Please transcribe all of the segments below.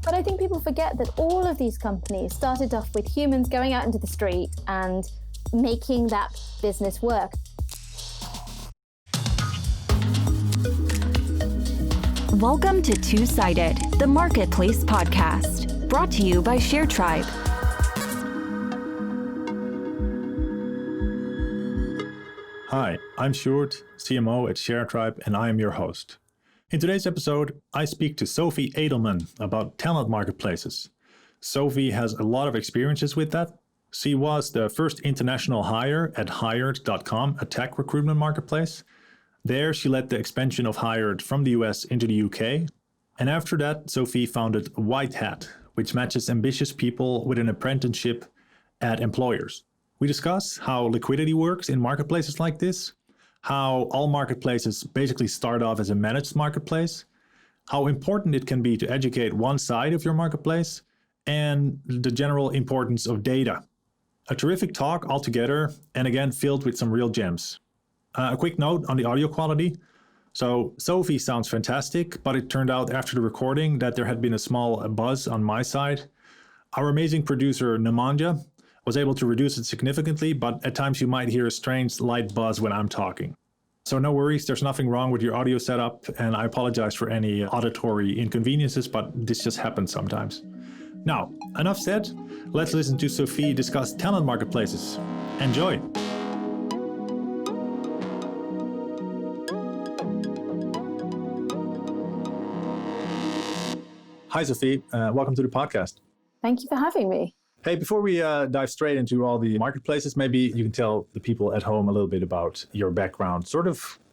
But I think people forget that all of these companies started off with humans going out into the street and making that business work. Welcome to Two-Sided, the Marketplace podcast, brought to you by ShareTribe. Hi, I'm Sjoerd, CMO at ShareTribe, and I am your host. In today's episode, I speak to Sophie Adelman about talent marketplaces. Sophie has a lot of experiences with that. She was the first international hire at Hired.com, a tech recruitment marketplace. There, she led the expansion of Hired from the US into the UK. And after that, Sophie founded WhiteHat, which matches ambitious people with an apprenticeship at employers. We discuss how liquidity works in marketplaces like this, how all marketplaces basically start off as a managed marketplace, how important it can be to educate one side of your marketplace, and the general importance of data. A terrific talk altogether, and again, filled with some real gems. A quick note on the audio quality. So Sophie sounds fantastic, but it turned out after the recording that there had been a small buzz on my side. Our amazing producer, Nemanja, was able to reduce it significantly, but at times you might hear a strange light buzz when I'm talking. So no worries, there's nothing wrong with your audio setup, and I apologize for any auditory inconveniences, but this just happens sometimes. Now, enough said, let's listen to Sophie discuss talent marketplaces. Enjoy! Hi, Sophie. Welcome to the podcast. Thank you for having me. Hey, before we dive straight into all the marketplaces, maybe you can tell the people at home a little bit about your background,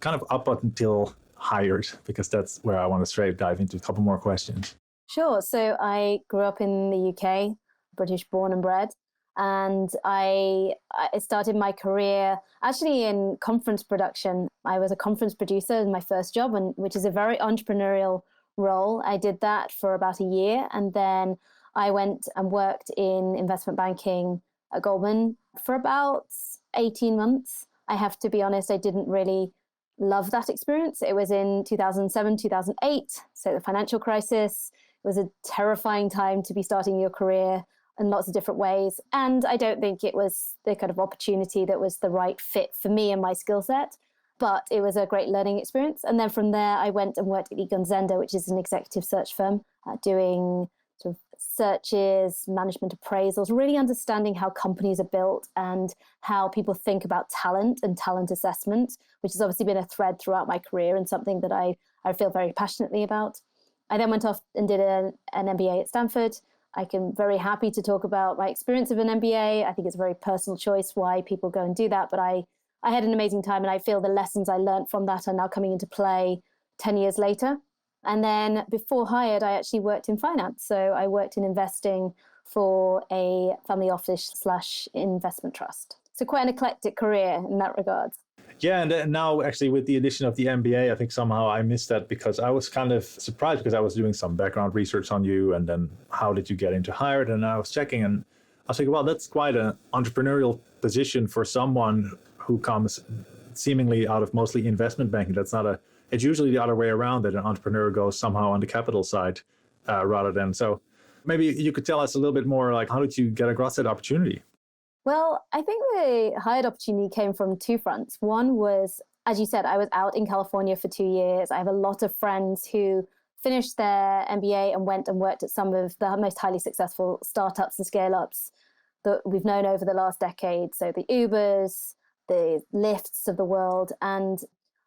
kind of up until Hired, because that's where I want to straight dive into a couple more questions. Sure. So I grew up in the UK, British born and bred, and I started my career actually in conference production. I was a conference producer in my first job, which is a very entrepreneurial role. I did that for about a year, and then I went and worked in investment banking at Goldman for about 18 months. I have to be honest, I didn't really love that experience. It was in 2007, 2008, so the financial crisis. It was a terrifying time to be starting your career in lots of different ways. And I don't think it was the kind of opportunity that was the right fit for me and my skill set. But it was a great learning experience. And then from there, I went and worked at Egon Zehnder, which is an executive search firm, doing sort of searches, management appraisals, really understanding how companies are built and how people think about talent and talent assessment, which has obviously been a thread throughout my career and something that I feel very passionately about. I then went off and did an MBA at Stanford. I am very happy to talk about my experience of an MBA. I think it's a very personal choice why people go and do that, but I had an amazing time, and I feel the lessons I learned from that are now coming into play 10 years later. And then before Hired, I actually worked in finance. So I worked in investing for a family office / investment trust. So quite an eclectic career in that regard. Yeah, and now actually with the addition of the MBA, I think somehow I missed that because I was kind of surprised because I was doing some background research on you and then how did you get into Hired? And I was checking and I was thinking, well, that's quite an entrepreneurial position for someone who comes seemingly out of mostly investment banking. It's usually the other way around, that an entrepreneur goes somehow on the capital side rather than. So maybe you could tell us a little bit more, like, how did you get across that opportunity? Well, I think the Hired opportunity came from two fronts. One was, as you said, I was out in California for 2 years. I have a lot of friends who finished their MBA and went and worked at some of the most highly successful startups and scale-ups that we've known over the last decade. So the Ubers, the Lyfts of the world. And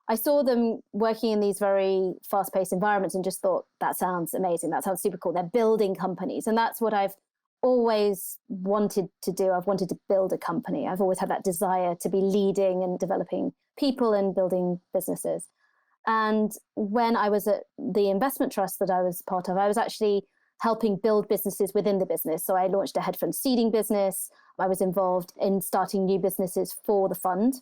I saw them working in these very fast-paced environments and just thought, that sounds amazing. That sounds super cool. They're building companies. And that's what I've always wanted to do. I've wanted to build a company. I've always had that desire to be leading and developing people and building businesses. And when I was at the investment trust that I was part of, I was actually helping build businesses within the business. So I launched a hedge fund seeding business. I was involved in starting new businesses for the fund.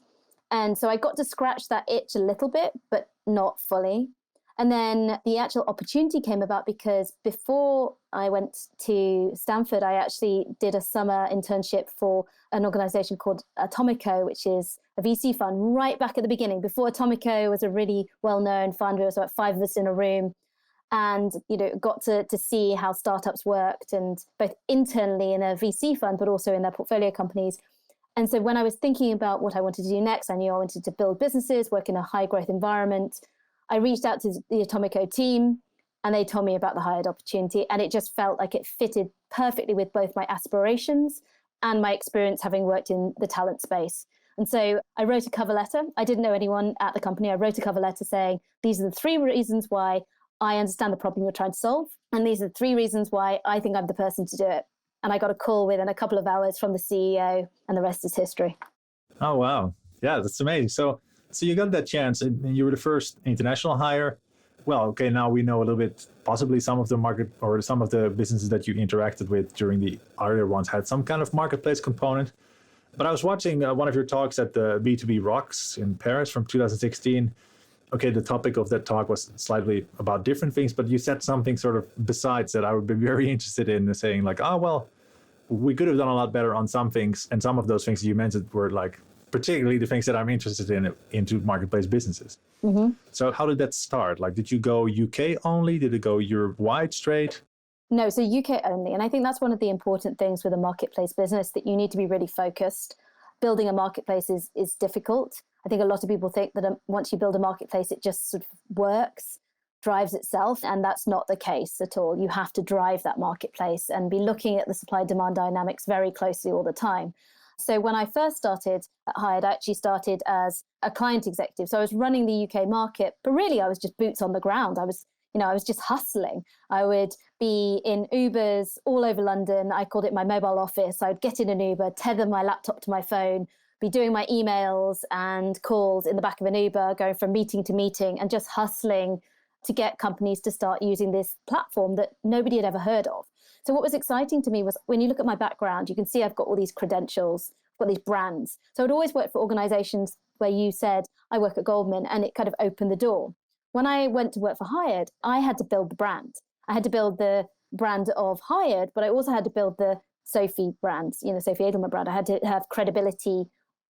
And so I got to scratch that itch a little bit, but not fully. And then the actual opportunity came about because before I went to Stanford, I actually did a summer internship for an organization called Atomico, which is a VC fund right back at the beginning. Before Atomico was a really well-known fund, there was about 5 of us in a room. and got to see how startups worked, and both internally in a VC fund, but also in their portfolio companies. And so when I was thinking about what I wanted to do next, I knew I wanted to build businesses, work in a high growth environment. I reached out to the Atomico team, and they told me about the Hired opportunity. And it just felt like it fitted perfectly with both my aspirations and my experience having worked in the talent space. And so I wrote a cover letter. I didn't know anyone at the company. I wrote a cover letter saying, these are the 3 reasons why I understand the problem you're trying to solve. And these are the 3 reasons why I think I'm the person to do it. And I got a call within a couple of hours from the CEO, and the rest is history. Oh, wow. Yeah, that's amazing. So you got that chance, and you were the first international hire. Well, okay, now we know a little bit, possibly some of the market or some of the businesses that you interacted with during the earlier ones had some kind of marketplace component. But I was watching one of your talks at the B2B Rocks in Paris from 2016. Okay, the topic of that talk was slightly about different things, but you said something sort of besides that I would be very interested in, saying like, oh, well, we could have done a lot better on some things. And some of those things you mentioned were like, particularly the things that I'm interested in, into marketplace businesses. Mm-hmm. So how did that start? Like, did you go UK only? Did it go Europe-wide straight? No, so UK only. And I think that's one of the important things with a marketplace business, that you need to be really focused. Building a marketplace is difficult. I think a lot of people think that once you build a marketplace, it just sort of works, drives itself. And that's not the case at all. You have to drive that marketplace and be looking at the supply-demand dynamics very closely all the time. So when I first started at Hired, I actually started as a client executive. So I was running the UK market, but really I was just boots on the ground. I was just hustling. I would be in Ubers all over London. I called it my mobile office. I would get in an Uber, tether my laptop to my phone, be doing my emails and calls in the back of an Uber, going from meeting to meeting, and just hustling to get companies to start using this platform that nobody had ever heard of. So what was exciting to me was, when you look at my background, you can see I've got all these credentials, I've got these brands. So I'd always worked for organizations where you said, I work at Goldman, and it kind of opened the door. When I went to work for Hired, I had to build the brand. I had to build the brand of Hired, but I also had to build the Sophie brand, Sophie Adelman brand. I had to have credibility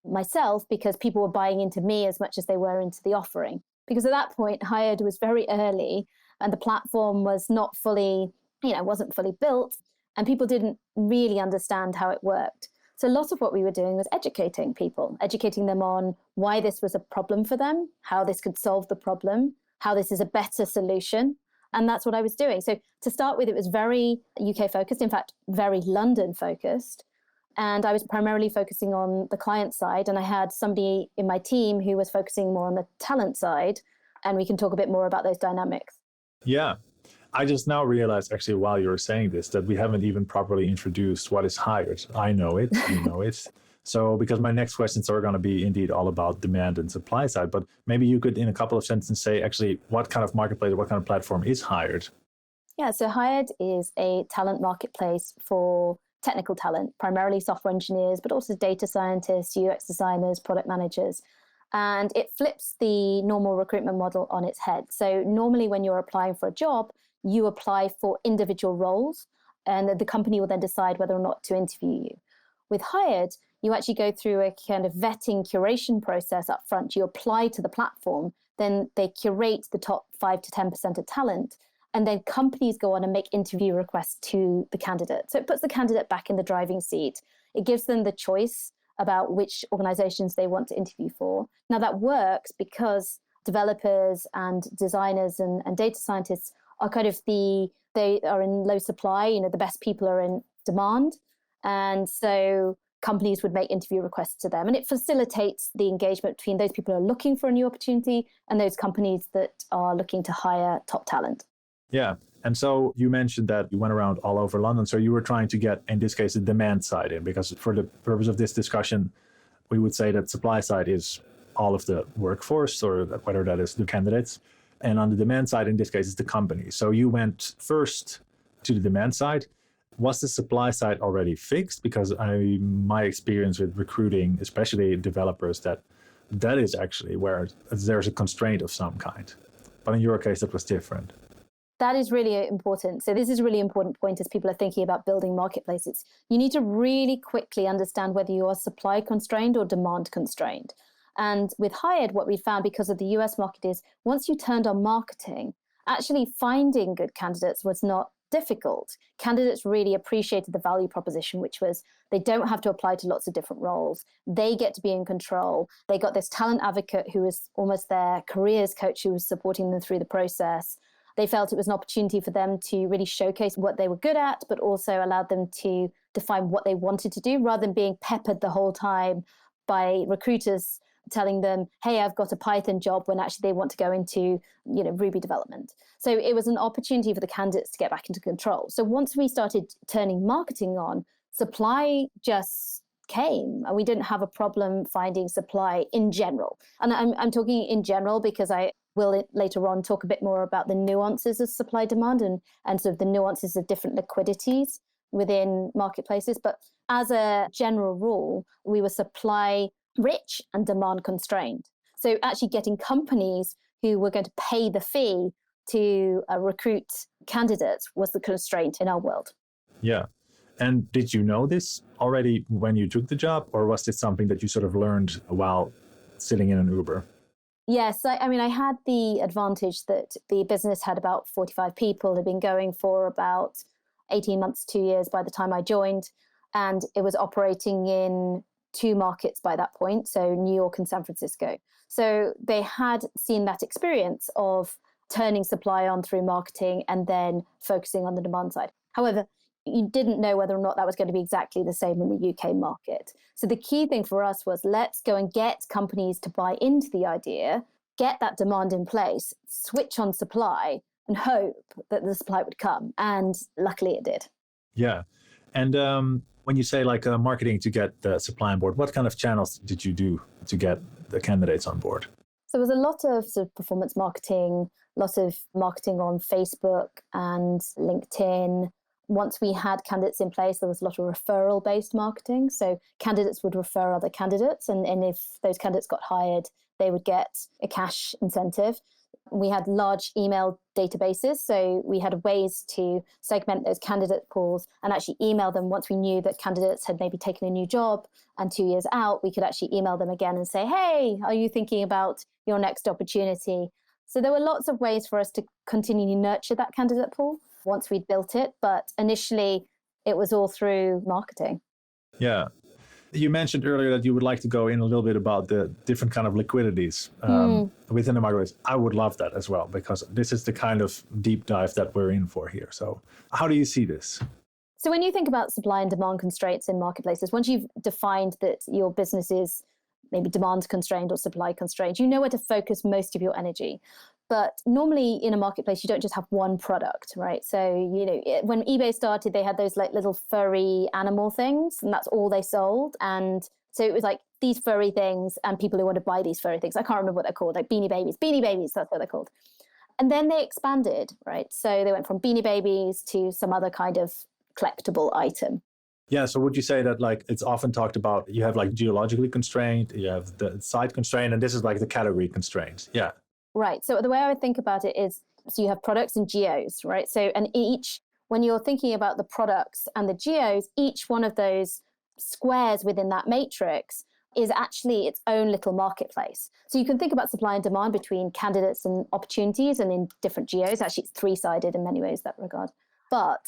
myself, because people were buying into me as much as they were into the offering. Because at that point, Hired was very early, and the platform was not fully, wasn't fully built, and people didn't really understand how it worked. So a lot of what we were doing was educating people, educating them on why this was a problem for them, how this could solve the problem, how this is a better solution. And that's what I was doing. So to start with, it was very UK focused, in fact, very London focused. And I was primarily focusing on the client side. And I had somebody in my team who was focusing more on the talent side. And we can talk a bit more about those dynamics. Yeah. I just now realized, actually, while you were saying this, that we haven't even properly introduced what is Hired. I know it, you know it. So, because my next questions are going to be indeed all about demand and supply side, but maybe you could, in a couple of sentences, say actually what kind of marketplace, what kind of platform is Hired? Yeah, so Hired is a talent marketplace for technical talent, primarily software engineers, but also data scientists, UX designers, product managers. And it flips the normal recruitment model on its head. So normally when you're applying for a job, you apply for individual roles, and the company will then decide whether or not to interview you. With Hired, you actually go through a kind of vetting curation process up front. You apply to the platform, then they curate the top 5 to 10% of talent, and then companies go on and make interview requests to the candidate. So it puts the candidate back in the driving seat. It gives them the choice about which organizations they want to interview for. Now that works because developers and designers and data scientists are kind of they are in low supply, the best people are in demand. And so companies would make interview requests to them. And it facilitates the engagement between those people who are looking for a new opportunity and those companies that are looking to hire top talent. Yeah. And so you mentioned that you went around all over London. So you were trying to get, in this case, the demand side in, because for the purpose of this discussion, we would say that supply side is all of the workforce, or whether that is the candidates. And on the demand side, in this case, it's the company. So you went first to the demand side. Was the supply side already fixed? Because my experience with recruiting, especially developers, that is actually where there's a constraint of some kind. But in your case, that was different. That is really important. So this is a really important point as people are thinking about building marketplaces. You need to really quickly understand whether you are supply constrained or demand constrained. And with Hired, what we found because of the US market is once you turned on marketing actually finding good candidates was not difficult. Candidates really appreciated the value proposition, which was they don't have to apply to lots of different roles. They get to be in control. They got this talent advocate who was almost their careers coach who was supporting them through the process. They felt it was an opportunity for them to really showcase what they were good at, but also allowed them to define what they wanted to do rather than being peppered the whole time by recruiters telling them, hey, I've got a Python job, when actually they want to go into, Ruby development. So it was an opportunity for the candidates to get back into control. So once we started turning marketing on, supply just came, and we didn't have a problem finding supply in general. And I'm talking in general because I will later on talk a bit more about the nuances of supply demand and sort of the nuances of different liquidities within marketplaces. But as a general rule, we were supply rich and demand constrained. So actually getting companies who were going to pay the fee to recruit candidates was the constraint in our world. Yeah. And did you know this already when you took the job, or was this something that you sort of learned while sitting in an Uber? Yes, I had the advantage that the business had about 45 people, had been going for about 18 months, 2 years by the time I joined, and it was operating in 2 markets by that point, so New York and San Francisco. So they had seen that experience of turning supply on through marketing and then focusing on the demand side. However, you didn't know whether or not that was going to be exactly the same in the UK market. So the key thing for us was let's go and get companies to buy into the idea, get that demand in place, switch on supply, and hope that the supply would come. And luckily it did. Yeah. And when you say like marketing to get the supply on board, what kind of channels did you do to get the candidates on board? So there was a lot of sort of performance marketing, lots of marketing on Facebook and LinkedIn. Once we had candidates in place, there was a lot of referral-based marketing. So candidates would refer other candidates, and if those candidates got hired, they would get a cash incentive. We had large email databases, so we had ways to segment those candidate pools and actually email them once we knew that candidates had maybe taken a new job, and 2 years out, we could actually email them again and say, hey, are you thinking about your next opportunity? So there were lots of ways for us to continue to nurture that candidate pool once we'd built it. But initially, it was all through marketing. Yeah. You mentioned earlier that you would like to go in a little bit about the different kind of liquidities within the marketplace. I would love that as well, because this is the kind of deep dive that we're in for here. So how do you see this? So when you think about supply and demand constraints in marketplaces, once you've defined that your business is maybe demand constrained or supply constrained, you know where to focus most of your energy. But normally in a marketplace, you don't just have one product, right? So, when eBay started, they had those like little furry animal things, and that's all they sold. And so it was like these furry things and people who want to buy these furry things. I can't remember what they're called, like Beanie Babies, that's what they're called. And then they expanded, right? So they went from Beanie Babies to some other kind of collectible item. Yeah, so would you say that like it's often talked about, you have like geologically constrained, you have the site constraint, and this is like the category constraints. Yeah. Right. So the way I would think about it is, so you have products and geos, right? So, and when you're thinking about the products and the geos, each one of those squares within that matrix is actually its own little marketplace. So you can think about supply and demand between candidates and opportunities and in different geos. Actually, it's 3-sided in many ways that regard. But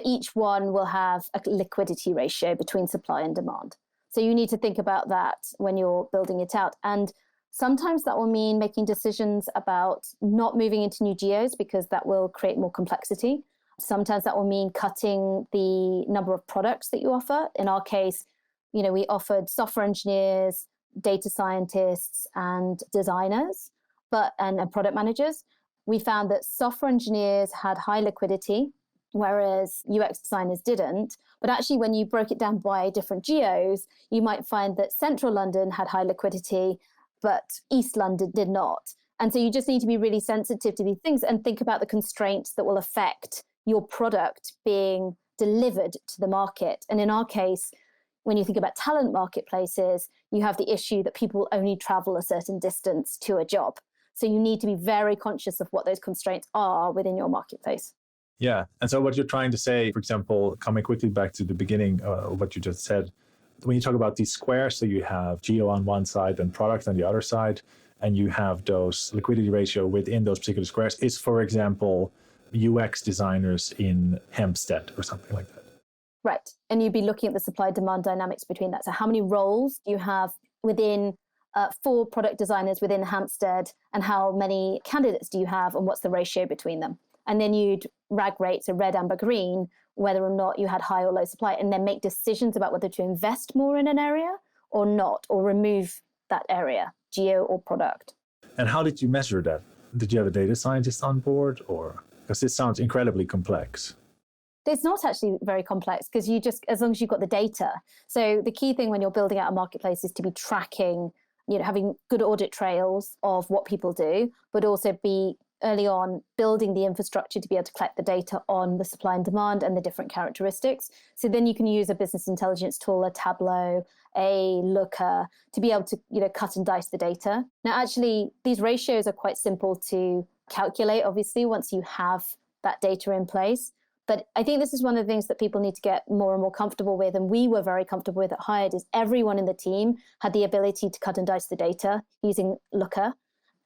each one will have a liquidity ratio between supply and demand. So you need to think about that when you're building it out. And sometimes that will mean making decisions about not moving into new geos because that will create more complexity. Sometimes that will mean cutting the number of products that you offer. In our case, we offered software engineers, data scientists, and designers, and product managers. We found that software engineers had high liquidity, whereas UX designers didn't. But actually, when you broke it down by different geos, you might find that Central London had high liquidity, but East London did not. And so you just need to be really sensitive to these things and think about the constraints that will affect your product being delivered to the market. And in our case, when you think about talent marketplaces, you have the issue that people only travel a certain distance to a job. So you need to be very conscious of what those constraints are within your marketplace. Yeah. And so what you're trying to say, for example, coming quickly back to the beginning of what you just said, when you talk about these squares, so you have geo on one side and product on the other side, and you have those liquidity ratio within those particular squares is, for example, UX designers in Hempstead or something like that. Right. And you'd be looking at the supply demand dynamics between that. So how many roles do you have within 4 product designers within Hampstead, and how many candidates do you have, and what's the ratio between them? And then you'd rag rate, so red, amber, green, whether or not you had high or low supply, and then make decisions about whether to invest more in an area or not, or remove that area, geo or product. And how did you measure that? Did you have a data scientist on board, or because this sounds incredibly complex? It's not actually very complex, because you just, as long as you've got the data. So the key thing when you're building out a marketplace is to be tracking, having good audit trails of what people do, but also be early on building the infrastructure to be able to collect the data on the supply and demand and the different characteristics. So then you can use a business intelligence tool, a Tableau, a Looker, to be able to cut and dice the data. Now, actually, these ratios are quite simple to calculate, obviously, once you have that data in place. But I think this is one of the things that people need to get more and more comfortable with, and we were very comfortable with at WhiteHat, is everyone in the team had the ability to cut and dice the data using Looker.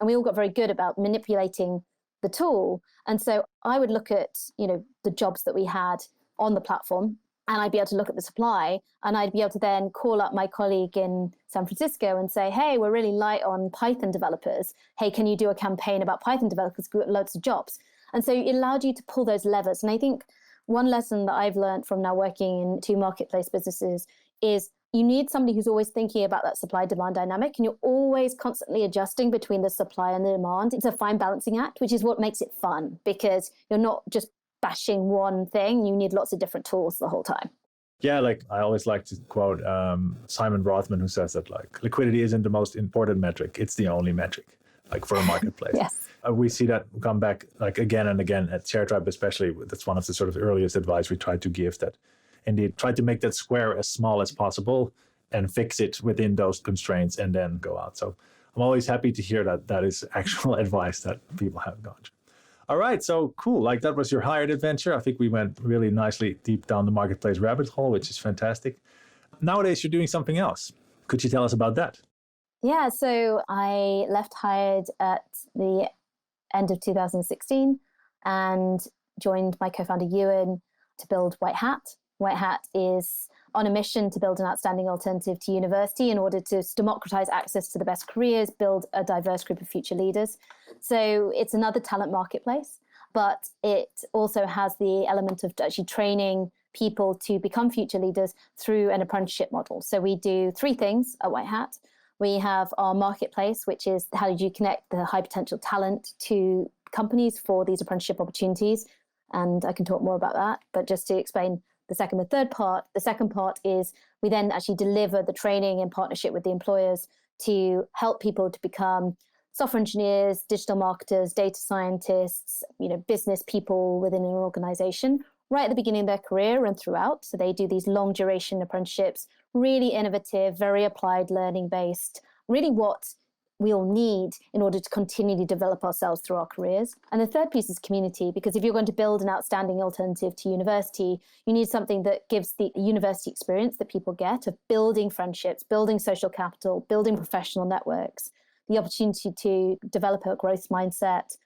And we all got very good about manipulating the tool. And so I would look at, the jobs that we had on the platform, and I'd be able to look at the supply, and I'd be able to then call up my colleague in San Francisco and say, hey, we're really light on Python developers. Hey, can you do a campaign about Python developers? We've got loads of jobs. And so it allowed you to pull those levers. And I think one lesson that I've learned from now working in 2 marketplace businesses is you need somebody who's always thinking about that supply-demand dynamic, and you're always constantly adjusting between the supply and the demand. It's a fine balancing act, which is what makes it fun, because you're not just bashing one thing. You need lots of different tools the whole time. Yeah, I always like to quote Simon Rothman, who says that liquidity isn't the most important metric. It's the only metric, for a marketplace. Yes. We see that come back again and again at ShareTribe, especially. That's one of the sort of earliest advice we try to give, that indeed try to make that square as small as possible and fix it within those constraints and then go out. So I'm always happy to hear that that is actual advice that people have got. All right, so cool. That was your hired adventure. I think we went really nicely deep down the marketplace rabbit hole, which is fantastic. Nowadays, you're doing something else. Could you tell us about that? Yeah, so I left Hired at the end of 2016 and joined my co-founder Ewan to build WhiteHat. WhiteHat is on a mission to build an outstanding alternative to university in order to democratize access to the best careers, build a diverse group of future leaders. So it's another talent marketplace, but it also has the element of actually training people to become future leaders through an apprenticeship model. So we do 3 things at WhiteHat. We have our marketplace, which is how do you connect the high potential talent to companies for these apprenticeship opportunities. And I can talk more about that. But just to explain the second and third part, the second part is we then actually deliver the training in partnership with the employers to help people to become software engineers, digital marketers, data scientists, business people within an organization right at the beginning of their career and throughout. So they do these long duration apprenticeships, really innovative, very applied learning based, really what we all need in order to continually develop ourselves through our careers. And the third piece is community, because if you're going to build an outstanding alternative to university, you need something that gives the university experience that people get of building friendships, building social capital, building professional networks, the opportunity to develop a growth mindset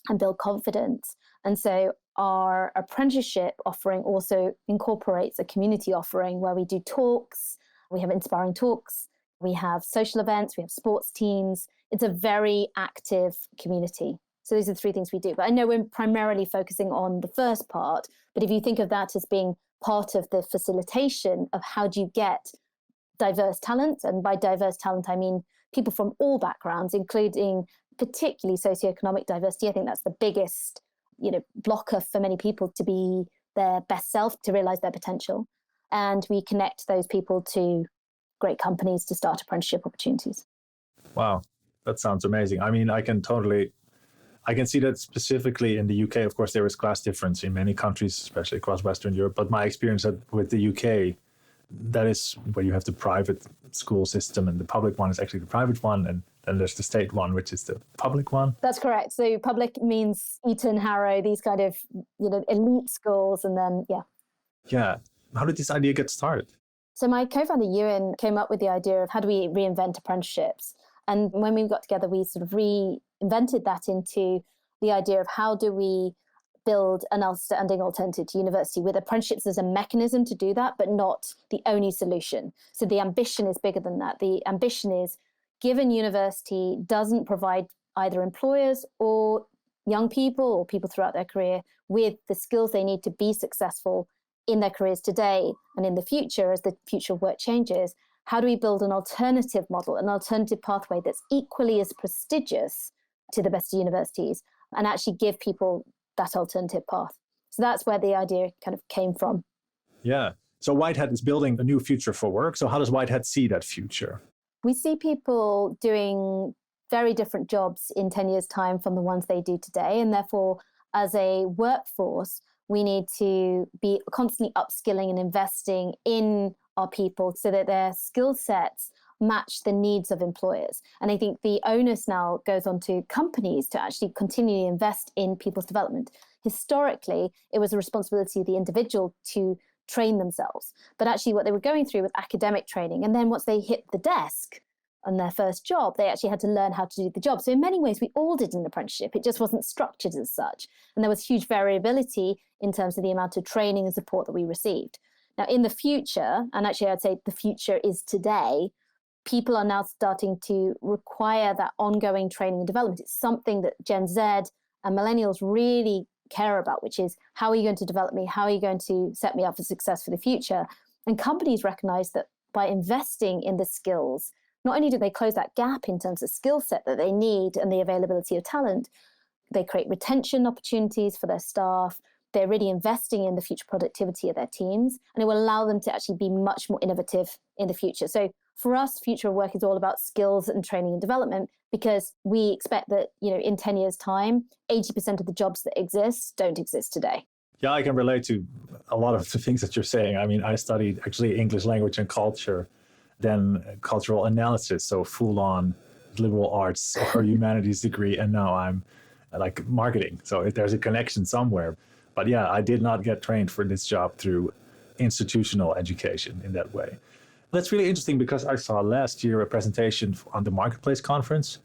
and build confidence. And so our apprenticeship offering also incorporates a community offering where we do talks, we have inspiring talks, we have social events, we have sports teams. It's a very active community. So these are the 3 things we do. But I know we're primarily focusing on the first part, but if you think of that as being part of the facilitation of how do you get diverse talent, and by diverse talent, I mean people from all backgrounds, including particularly socioeconomic diversity. I think that's the biggest blocker for many people to be their best self, to realize their potential. And we connect those people to great companies to start apprenticeship opportunities. Wow, that sounds amazing. I mean, I can see that specifically in the UK. Of course, there is class difference in many countries, especially across Western Europe. But my experience with the UK, that is where you have the private school system, and the public one is actually the private one, and then there's the state one, which is the public one. That's correct. So public means Eton, Harrow, these kind of elite schools, and then Yeah. How did this idea get started? So my co-founder Ewan came up with the idea of how do we reinvent apprenticeships? And when we got together, we sort of reinvented that into the idea of how do we build an outstanding alternative to university with apprenticeships as a mechanism to do that, but not the only solution. So the ambition is bigger than that. The ambition is, given university doesn't provide either employers or young people or people throughout their career with the skills they need to be successful in their careers today and in the future, as the future of work changes, how do we build an alternative model, an alternative pathway that's equally as prestigious to the best of universities and actually give people that alternative path? So that's where the idea kind of came from. Yeah. So WhiteHat is building a new future for work. So how does WhiteHat see that future? We see people doing very different jobs in 10 years' time from the ones they do today. And therefore, as a workforce, we need to be constantly upskilling and investing in our people so that their skill sets match the needs of employers. And I think the onus now goes on to companies to actually continually invest in people's development. Historically, it was a responsibility of the individual to train themselves. But actually what they were going through was academic training. And then once they hit the desk on their first job, they actually had to learn how to do the job. So in many ways, we all did an apprenticeship. It just wasn't structured as such. And there was huge variability in terms of the amount of training and support that we received. Now, in the future, and actually I'd say the future is today, people are now starting to require that ongoing training and development. It's something that Gen Z and millennials really care about, which is, how are you going to develop me? How are you going to set me up for success for the future? And companies recognize that by investing in the skills, not only do they close that gap in terms of skill set that they need and the availability of talent, they create retention opportunities for their staff. They're really investing in the future productivity of their teams, and it will allow them to actually be much more innovative in the future. So for us, future of work is all about skills and training and development, because we expect that, in 10 years' time, 80% of the jobs that exist don't exist today. Yeah, I can relate to a lot of the things that you're saying. I mean, I studied actually English language and culture, then cultural analysis, so full-on liberal arts or humanities degree, and now I'm like marketing. So there's a connection somewhere. But yeah, I did not get trained for this job through institutional education in that way. That's really interesting, because I saw last year a presentation on the Marketplace conference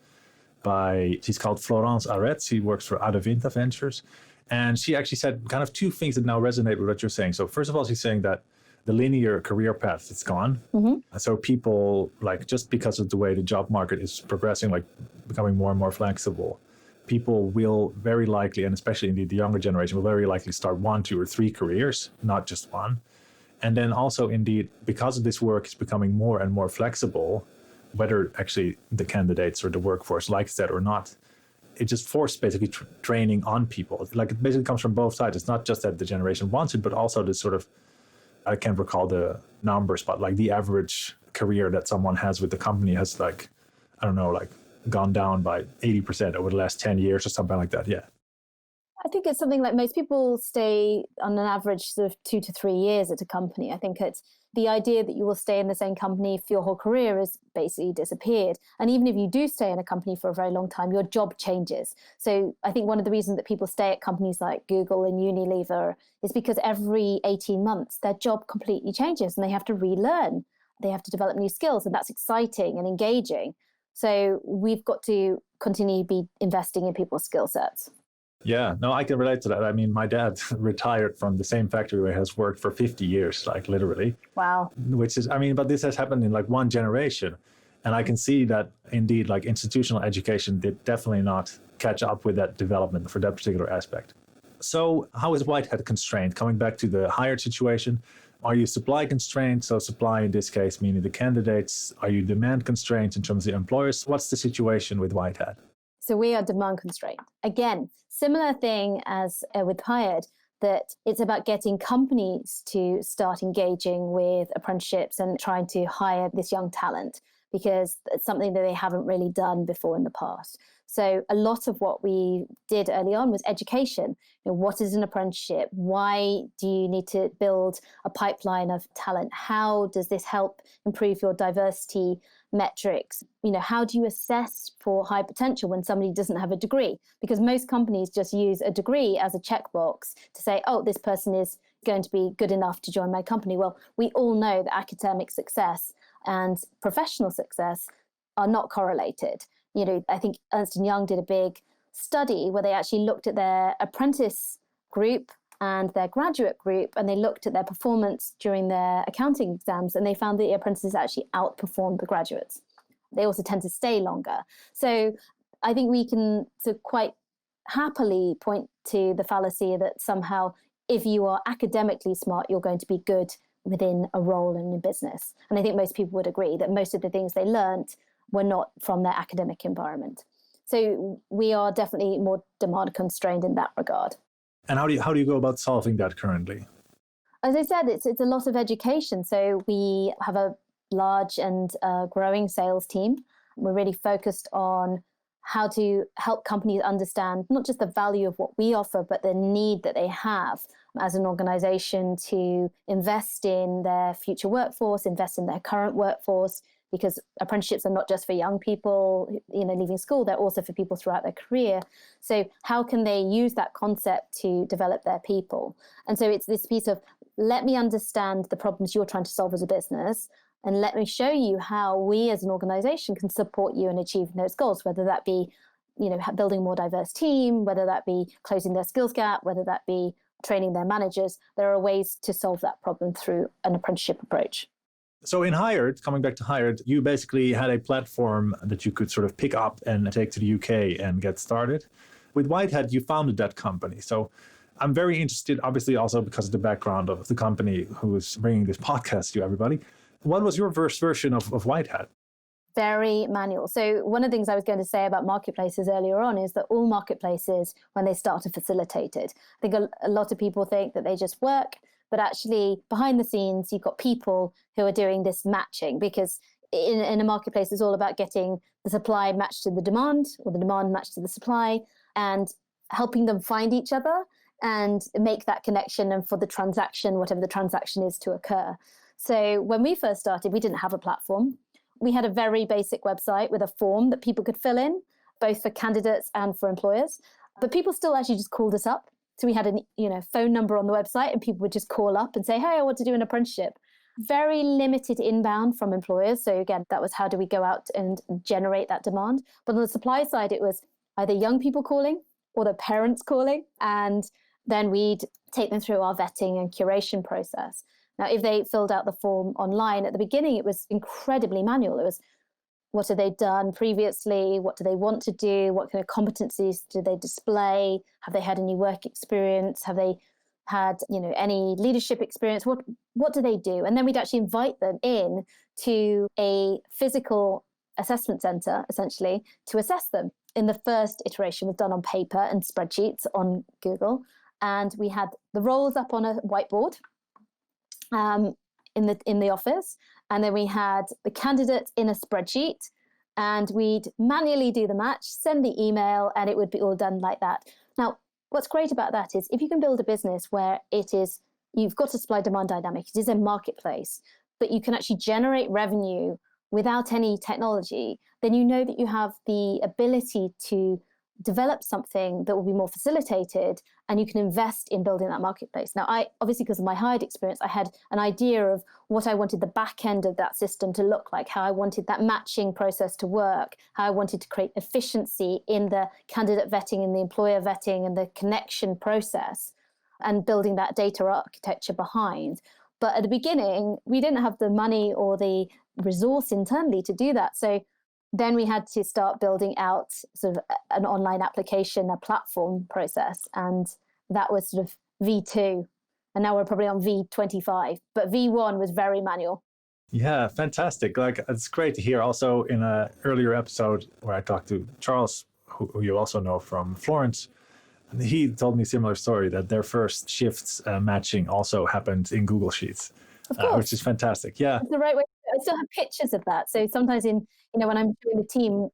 she's called Florence Arret. She works for Adevinta Ventures. And she actually said kind of two things that now resonate with what you're saying. So first of all, she's saying that the linear career path is gone. Mm-hmm. So people, just because of the way the job market is progressing, becoming more and more flexible, people will very likely, and especially indeed the younger generation, will very likely start 1, 2, or 3 careers, not just one. And then also, indeed, because of this work is becoming more and more flexible, whether actually the candidates or the workforce likes that or not, it just forced basically training on people. It basically comes from both sides. It's not just that the generation wants it, but also the sort of, I can't recall the numbers, but the average career that someone has with the company has gone down by 80% over the last 10 years or something like that. Yeah. I think it's something like most people stay on an average sort of 2 to 3 years at a company. I think it's the idea that you will stay in the same company for your whole career has basically disappeared. And even if you do stay in a company for a very long time, your job changes. So I think one of the reasons that people stay at companies like Google and Unilever is because every 18 months, their job completely changes and they have to relearn. They have to develop new skills, and that's exciting and engaging. So we've got to continue to be investing in people's skill sets. Yeah, no, I can relate to that. I mean, my dad retired from the same factory where he has worked for 50 years, literally. Wow. Which is, but this has happened in one generation. And I can see that indeed, institutional education did definitely not catch up with that development for that particular aspect. So how is WhiteHat constrained? Coming back to the hired situation, are you supply constrained? So supply in this case, meaning the candidates. Are you demand constrained in terms of the employers? What's the situation with WhiteHat? So we are demand constrained. Again, similar thing as with Hired, that it's about getting companies to start engaging with apprenticeships and trying to hire this young talent, because it's something that they haven't really done before in the past. So a lot of what we did early on was education. What is an apprenticeship? Why do you need to build a pipeline of talent? How does this help improve your diversity metrics? How do you assess for high potential when somebody doesn't have a degree? Because most companies just use a degree as a checkbox to say, oh, this person is going to be good enough to join my company. Well, we all know that academic success and professional success are not correlated. I think Ernst & Young did a big study where they actually looked at their apprentice group and their graduate group, and they looked at their performance during their accounting exams, and they found that the apprentices actually outperformed the graduates. They also tend to stay longer. So I think we can quite happily point to the fallacy that somehow if you are academically smart, you're going to be good within a role in a business. And I think most people would agree that most of the things they learned were not from their academic environment. So we are definitely more demand constrained in that regard. And how do you go about solving that currently? As I said, it's a lot of education. So we have a large and growing sales team. We're really focused on how to help companies understand not just the value of what we offer, but the need that they have as an organization to invest in their future workforce, invest in their current workforce, because apprenticeships are not just for young people, leaving school, they're also for people throughout their career. So how can they use that concept to develop their people? And so it's this piece of, let me understand the problems you're trying to solve as a business, and let me show you how we as an organization can support you in achieving those goals, whether that be, building a more diverse team, whether that be closing their skills gap, whether that be training their managers. There are ways to solve that problem through an apprenticeship approach. So in Hired, coming back to Hired, you basically had a platform that you could sort of pick up and take to the UK and get started. With WhiteHat, you founded that company. So I'm very interested, obviously also because of the background of the company who is bringing this podcast to everybody. What was your first version of WhiteHat? Very manual. So one of the things I was going to say about marketplaces earlier on is that all marketplaces, when they start, are facilitated. I think a lot of people think that they just work, but actually behind the scenes, you've got people who are doing this matching, because in a marketplace, it's all about getting the supply matched to the demand, or the demand matched to the supply, and helping them find each other and make that connection, and for the transaction, whatever the transaction is, to occur. So when we first started, we didn't have a platform. We had a very basic website with a form that people could fill in, both for candidates and for employers. But people still actually just called us up. So we had a phone number on the website, and people would just call up and say, hey, I want to do an apprenticeship. Very limited inbound from employers. So again, that was how do we go out and generate that demand. But on the supply side, it was either young people calling or their parents calling. And then we'd take them through our vetting and curation process. Now, if they filled out the form online, at the beginning, it was incredibly manual. It was, what have they done previously? What do they want to do? What kind of competencies do they display? Have they had any work experience? Have they had, any leadership experience? What do they do? And then we'd actually invite them in to a physical assessment center, essentially, to assess them. In the first iteration was done on paper and spreadsheets on Google. And we had the roles up on a whiteboard in the office. And then we had the candidate in a spreadsheet, and we'd manually do the match, send the email, and it would be all done like that. Now, what's great about that is if you can build a business where you've got a supply demand dynamic, it is a marketplace, but you can actually generate revenue without any technology, then you know that you have the ability to develop something that will be more facilitated, and you can invest in building that marketplace. Now, I obviously, because of my Hired experience, I had an idea of what I wanted the back end of that system to look like, how I wanted that matching process to work, how I wanted to create efficiency in the candidate vetting and the employer vetting and the connection process, and building that data architecture behind. But at the beginning, we didn't have the money or the resource internally to do that. So then we had to start building out sort of an online application, a platform process. And that was sort of V2. And now we're probably on V25. But V1 was very manual. Yeah, fantastic. It's great to hear. Also, in an earlier episode where I talked to Charles, who you also know from Florence, he told me a similar story that their first shifts matching also happened in Google Sheets, which is fantastic. Yeah. It's the right way. I still have pictures of that. So sometimes when I'm doing the team,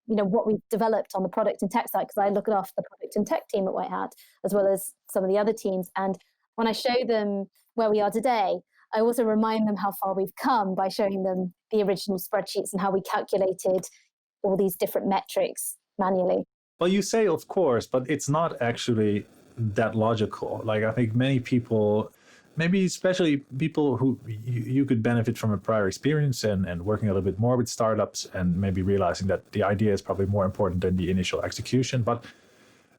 what we've developed on the product and tech side, because I look after the product and tech team at WhiteHat, as well as some of the other teams. And when I show them where we are today, I also remind them how far we've come by showing them the original spreadsheets and how we calculated all these different metrics manually. Well, you say, of course, but it's not actually that logical. I think many people maybe especially people who you could benefit from a prior experience and working a little bit more with startups and maybe realizing that the idea is probably more important than the initial execution. But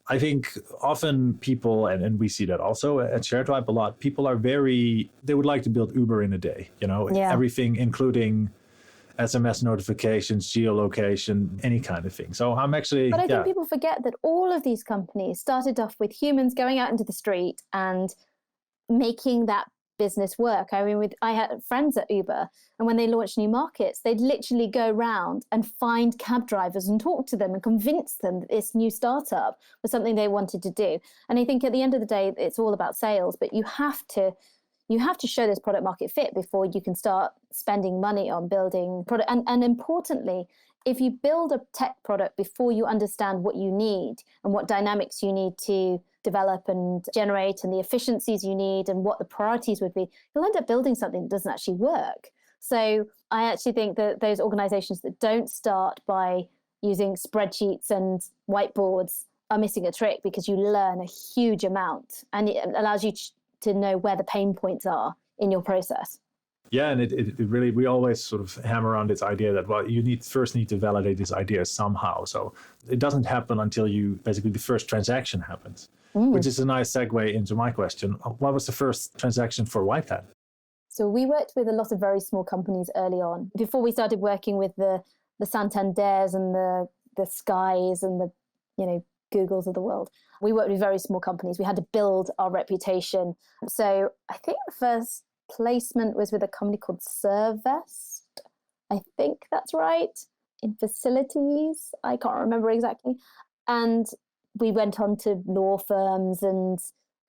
I think often people, and we see that also at ShareTribe a lot, people are they would like to build Uber in a day, everything including SMS notifications, geolocation, any kind of thing. So I'm actually... But I think people forget that all of these companies started off with humans going out into the street and making that business work. I mean, I had friends at Uber, and when they launched new markets, they'd literally go around and find cab drivers and talk to them and convince them that this new startup was something they wanted to do. And I think at the end of the day, it's all about sales, but you have to show this product market fit before you can start spending money on building product. And importantly, if you build a tech product before you understand what you need and what dynamics you need to develop and generate and the efficiencies you need and what the priorities would be, you'll end up building something that doesn't actually work. So I actually think that those organizations that don't start by using spreadsheets and whiteboards are missing a trick, because you learn a huge amount and it allows you to know where the pain points are in your process. Yeah, and it really, we always sort of hammer on this idea that, well, you first need to validate this idea somehow. So it doesn't happen until the first transaction happens, which is a nice segue into my question. What was the first transaction for WhiteHat? So we worked with a lot of very small companies early on. Before we started working with the Santanders and the Skies and the, Googles of the world, we worked with very small companies. We had to build our reputation. So I think the first placement was with a company called Servest. I think that's right. In facilities. I can't remember exactly. And we went on to law firms and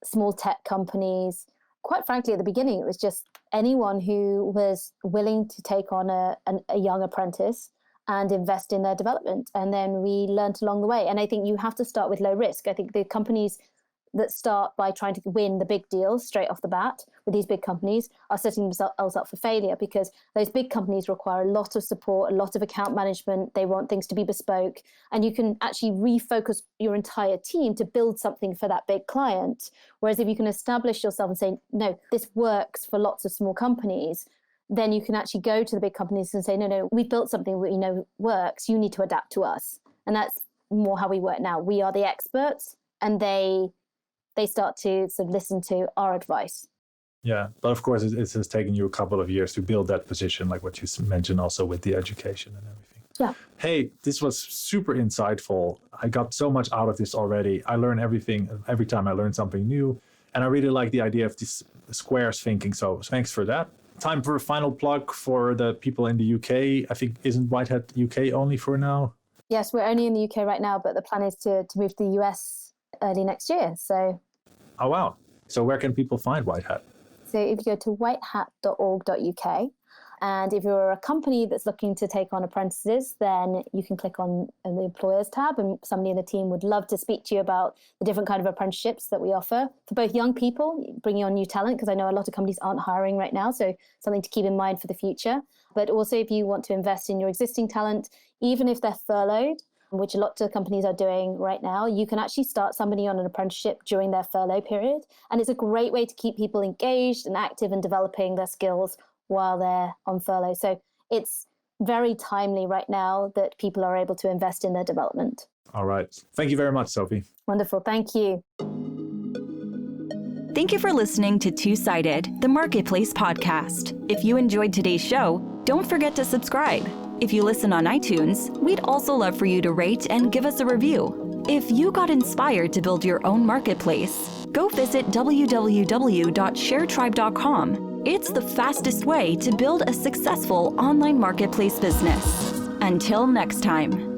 small tech companies. Quite frankly, at the beginning, it was just anyone who was willing to take on a young apprentice and invest in their development. And then we learned along the way. And I think you have to start with low risk. I think the companies that start by trying to win the big deals straight off the bat with these big companies are setting themselves up for failure, because those big companies require a lot of support, a lot of account management. They want things to be bespoke, and you can actually refocus your entire team to build something for that big client. Whereas if you can establish yourself and say, no, this works for lots of small companies, then you can actually go to the big companies and say, no, we built something we know works. You need to adapt to us. And that's more how we work now. We are the experts, and they start to sort of listen to our advice. Yeah, but of course, it has taken you a couple of years to build that position, like what you mentioned also with the education and everything. Yeah. Hey, this was super insightful. I got so much out of this already. I learn everything. Every time I learn something new. And I really like the idea of this squares thinking. So thanks for that. Time for a final plug for the people in the UK. I think, isn't WhiteHat UK only for now? Yes, we're only in the UK right now, but the plan is to move to the US early next year. So. Oh, wow. So where can people find WhiteHat? So if you go to whitehat.org.uk, and if you're a company that's looking to take on apprentices, then you can click on the employers tab, and somebody in the team would love to speak to you about the different kind of apprenticeships that we offer for both young people, bringing on new talent, because I know a lot of companies aren't hiring right now, so something to keep in mind for the future. But also if you want to invest in your existing talent, even if they're furloughed, which a lot of companies are doing right now, you can actually start somebody on an apprenticeship during their furlough period. And it's a great way to keep people engaged and active and developing their skills while they're on furlough. So it's very timely right now that people are able to invest in their development. All right. Thank you very much, Sophie. Wonderful. Thank you. Thank you for listening to Two-Sided, the Marketplace podcast. If you enjoyed today's show, don't forget to subscribe. If you listen on iTunes, we'd also love for you to rate and give us a review. If you got inspired to build your own marketplace, go visit www.sharetribe.com. It's the fastest way to build a successful online marketplace business. Until next time.